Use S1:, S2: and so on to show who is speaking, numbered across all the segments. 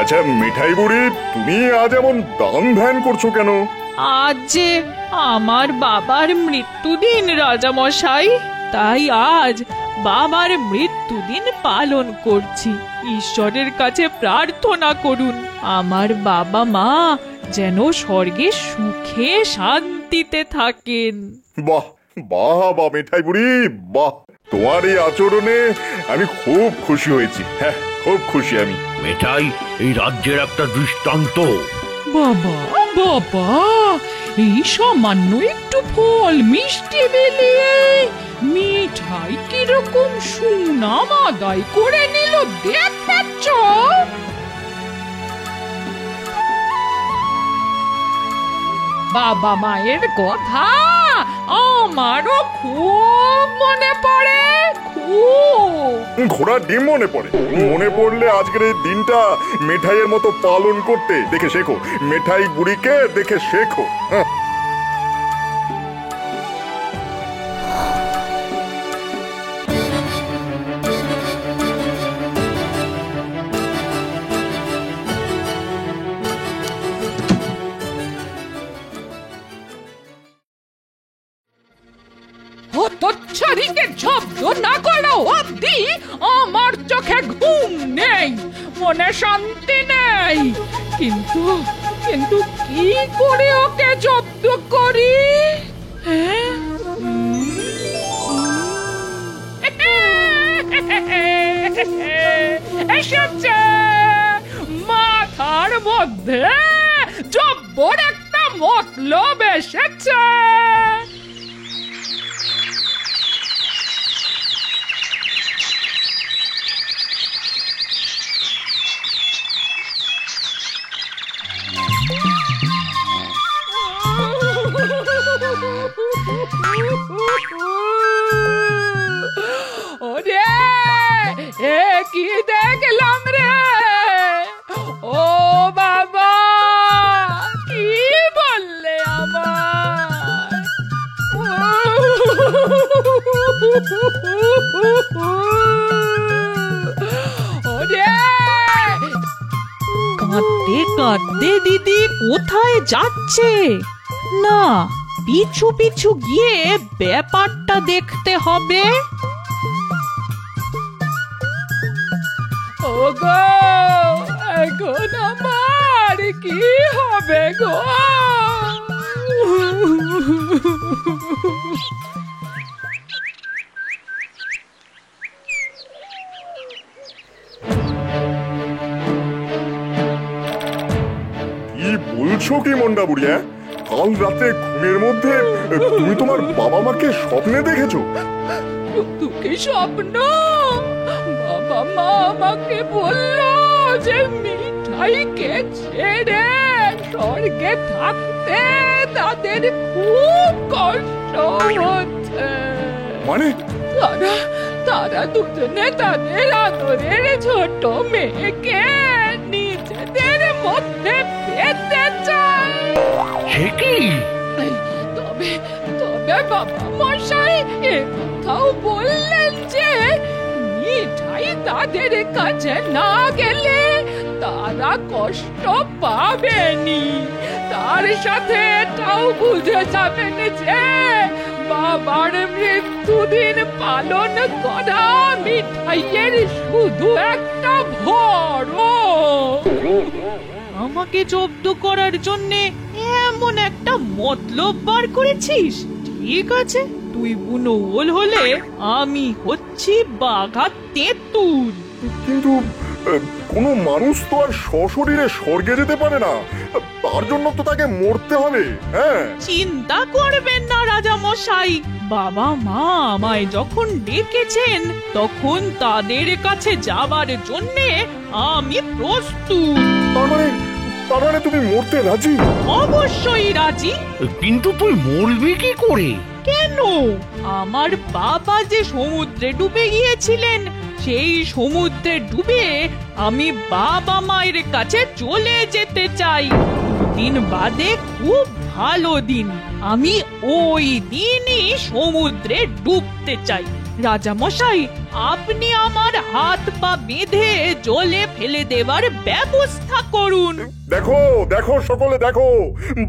S1: আচ্ছা মিঠাই বুড়ি, তুমি আজ এমন দান ধ্যান করছো কেন?
S2: আজ যে আমার বাবার মৃত্যুদিন রাজামশাই, তাই আজ বাবার মৃত্যুদিন পালন করছি। ঈশ্বরের কাছে প্রার্থনা করুন আমার বাবা মা যেন স্বর্গে সুখে শান্তিতে থাকেন।
S1: বাহ বাহ বাহ মিঠাই বুড়ি, বাহ! তোমার এই আচরণে আমি খুব খুশি হয়েছি। হ্যাঁ, খুব খুশি আমি।
S3: মিঠাই এই রাজ্যের একটা দৃষ্টান্ত।
S4: বাবা বাবা, এই সামান্য একটু ফল মিষ্টি বিলিয়ে মিঠাই কিরকম সুনাম আদায় করে নিল দেখেছ? বাবা মায়ের কথা আমারও খুব মনে পড়ে, খুব।
S1: ঘোড়ার ডিম মনে পড়ে? মনে পড়লে আজকের এই দিনটা মিঠাইয়ের মতো পালন করতে দেখে শেখো। মিঠাই বুড়িকে দেখে শেখো।
S4: হতচ্ছাড়িকে জব্দ না করো অবধি আমার চোখে ঘুম নেই, মনে শান্তি নেই। কিন্তু কিন্তু কি করে ওকে জব্দ করি? এসেছে মাথার মধ্যে জব্বর একটা মতলব এসেছে। ওরে এ কি দেখলাম রে? ও বাবা, কি বললে আমার? ওরে
S2: কাঁদতে কাঁদতে দিদি কোথায় যাচ্ছে? না, পিছু পিছু গিয়ে ব্যাপারটা দেখতে হবে।
S4: ওগো, এখন আমার কি হবে গো?
S1: কি বলছো কি মন্ডা বুড়ি? কাল রাতে ঘুমের মধ্যে তুমি তোমার বাবা মাকে স্বপ্নে দেখেছো?
S4: কি স্বপ্ন? বাবা মা আমাকে বললো যে মিঠাইকে ছেড়ে স্বর্গে থাকতে তাদের খুব কষ্ট হচ্ছে।
S1: মানে?
S4: তারা দুজনে তাদের আদরের ছোট মেয়েকে নিজেদের মধ্যে পেতে চায়।
S3: সে কি?
S4: তবে বাবা মশাই এ কথাও বললেন যে মিঠাই তাদের কাছে না গেলে তারা কষ্ট পাবেনি। তার সাথে এটাও বুঝে যাবেন যে বাবার মৃত্যুদিন পালন করা মিঠাইয়ের শুধু একটা ভরণ।
S2: আমাকে জব্দ করার জন্যে এমন একটা মতলব বার করেছিস? ঠিক আছে, তুই বুনো ওল হলে আমি হচ্ছি বাঘা তেঁতুল।
S1: কিন্তু কোনো মানুষ তো আর সশরীরে স্বর্গে যেতে পারে না, তার জন্য তো তাকে মরতে হবে। হ্যাঁ,
S2: চিন্তা করবেন না রাজা মশাই, বাবা মা আমায় যখন ডেকেছেন তখন তাদের কাছে যাবার জন্যে আমি প্রস্তুত।
S1: তার মানে তুমি মরতে রাজি?
S2: অবশ্যই রাজি।
S3: কিন্তু তুই মরবি কি করে?
S2: কেন? আমার বাবা যে সমুদ্রে ডুবে গিয়েছিলেন, সেই সমুদ্রে ডুবে আমি বাবা মায়ের কাছে চলে যেতে চাই। দুদিন বাদে খুব ভালো দিন, আমি ওই দিনই সমুদ্রে ডুবতে চাই। রাজা মশাই, আপনি আমার হাত পা বেঁধে জলে ফেলে দেবার ব্যবস্থা করুন।
S1: দেখো দেখো সকলে দেখো,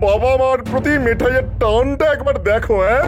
S1: বাবা মার প্রতি মিঠাইয়ের টানটা একবার দেখো। হ্যাঁ,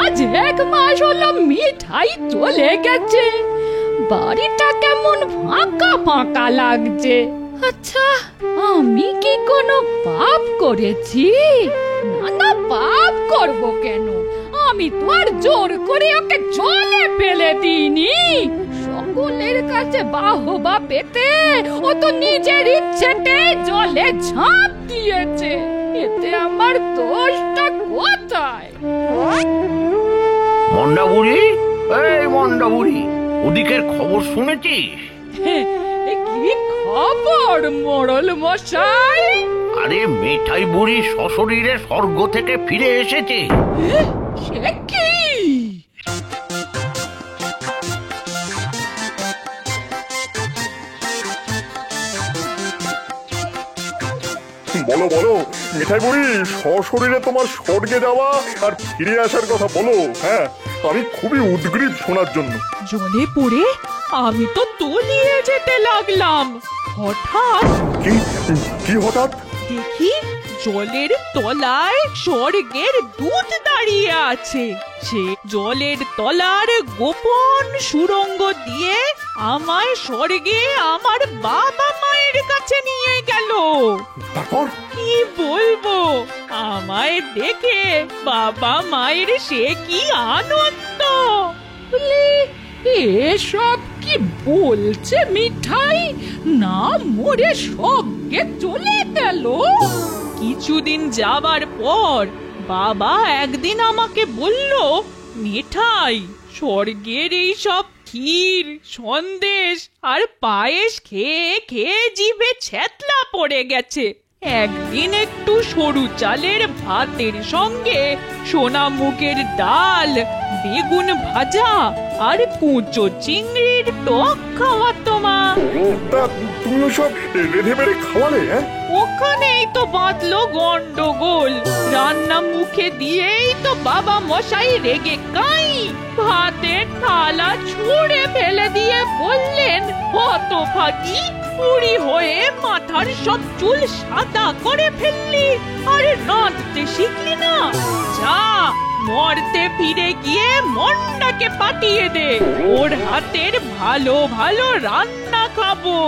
S4: আজ 1 মাস হলো মিঠাই চলে গেছে, বাড়িটা কেমন ফাঁকা ফাঁকা লাগছে। আচ্ছা, আমি কি কোনো পাপ করেছি? না না, পাপ করব কেন? আমি তো আর জোর করে ওকে জলে ফেলে দিইনি। সকলের কাছে বাহবা পেতে ও তো নিজের ইচ্ছেতে জলে ঝাঁপ দিয়েছে। এতে আমার দোষটা কোথায়?
S3: মন্ডা বুড়ি, এই মন্ডা বুড়ি, ওদিকের খবর শুনেছিস?
S4: কি খবর মোড়ল মশাই?
S3: আরে মিঠাই বুড়ি সশরীরে স্বর্গ থেকে ফিরে এসেছে।
S4: সে কি?
S1: বলো বলো মিঠাই বুড়ি, সশরীরে তোমার স্বর্গে যাওয়া আর ফিরে আসার কথা বলো। হ্যাঁ, আমি খুবই উদগ্রীব শোনার জন্য।
S2: জলে পড়ে আমি তো তলিয়ে যেতে লাগলাম। হঠাৎ
S1: কি কি হঠাৎ?
S2: দেখি জলের তলায় স্বর্গের দূত দাঁড়িয়ে আছে। সে জলের তলার গোপন সুড়ঙ্গ দিয়ে আমায় স্বর্গে আমার বাবা মায়ের কাছে নিয়ে গেল।
S1: তারপর?
S2: কি বলবো, আমায় দেখে বাবা মায়ের সে কি আনন্দ!
S4: এসব কি বলছে মিঠাই? না মরে স্বর্গে চলে গেল?
S2: কিছুদিন যাবার পর বাবা একদিন আমাকে বলল, মিঠাই, স্বর্গের এই সব ক্ষীর সন্দেশ আর পায়েস খেয়ে খেয়ে জিভে ছ্যাতলা পড়ে গেছে। একদিন একটু সরু চালের ভাতের সঙ্গে সোনামুগের ডাল, বেগুন ভাজা আর কুচো চিংড়ির টক খাওয়াতো মা।
S1: তা তুমি সব রেঁধে বেড়ে খাওয়ালে? হ্যাঁ,
S2: ওখানেই তো বাঁধলো গন্ডগোল। রান্না মুখে দিয়েই তো বাবা মশাই রেগে কাই, ভাতের থালা ছুঁড়ে ফেলে দিয়ে বললেন, হতভাগী, বুড়ি হয়ে মাথার সব চুল সাদা করে ফেললি আর রাঁধতে শিখলি না। যা, মরতে ফিরে গিয়ে মন্ডাকে পাঠিয়ে দে, ওর হাতের ভালো ভালো রান্না খাবো।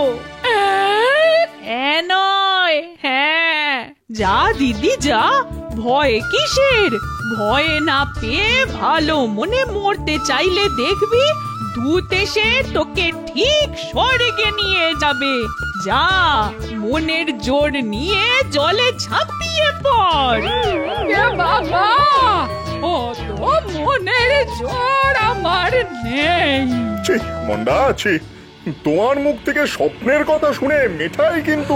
S2: নয়, হ্যাঁ, যা দিদি যা, ভয় কিসের? ভয়ে না পেয়ে ভালো মনে মরতে চাইলে দেখবি দূত এসে তোকে ঠিক স্বর্গে নিয়ে যাবে। যা, মনের জোর নিয়ে জলে ঝাঁপিয়ে পড়।
S4: বাবা, অত মনের জোর আমার নেই।
S1: ছি মন্ডা, ছি, তোমার মুখ থেকে স্বপ্নের কথা শুনে মিঠাই কিন্তু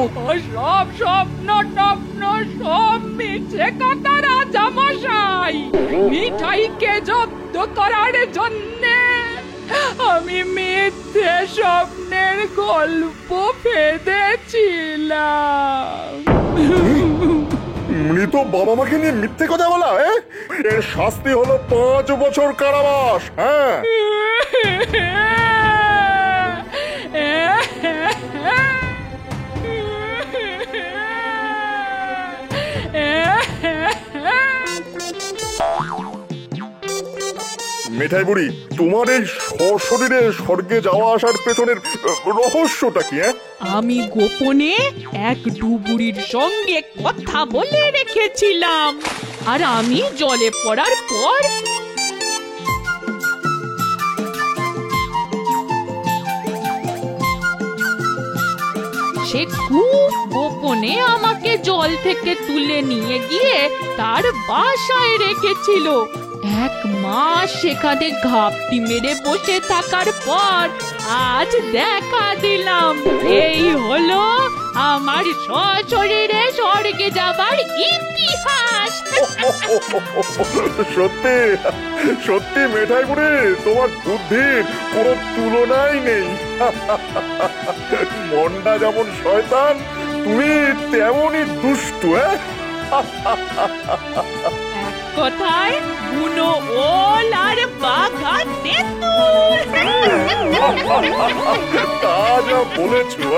S4: সব স্বপ্ন টপ্ন সব মিছে কথা রাজা মশাই। মিঠাইকে জব্দ করার জন্যে
S2: আমি মিথ্যে স্বপ্নের গল্প ফেঁদেছিলাম।
S1: মৃত বাবা মাকে নিয়ে মিথ্যে কথা বলা, এর শাস্তি হলো 5 বছর কারাবাস। হ্যাঁ, মিঠাই বুড়ি, তোমার এই সশরীরে স্বর্গে যাওয়া আসার পেছনের রহস্যটা কি?
S2: আমি গোপনে এক ডুবুরির সঙ্গে কথা বলে রেখেছিলাম, আর আমি জলে পড়ার পর সে খুব গোপনে আমাকে জল থেকে তুলে নিয়ে গিয়ে তার বাসায় রেখেছিল। 1 মাস সেখানে ঘাপটি মেরে বসে থাকার পর আজ দেখা দিলাম। এই হলো আমার সশরীরে স্বর্গে যাবার ইতিহাস।
S1: সত্যি সত্যি মিঠাই বুড়ি, তোমার বুদ্ধির কোনো তুলনাই নেই। মনটা যেমন শয়তান, তুমি তেমনই দুষ্টু।
S2: এক কথায় বুনো ওল আর বাঘা তেঁতুল।
S1: তা যা বলেছো।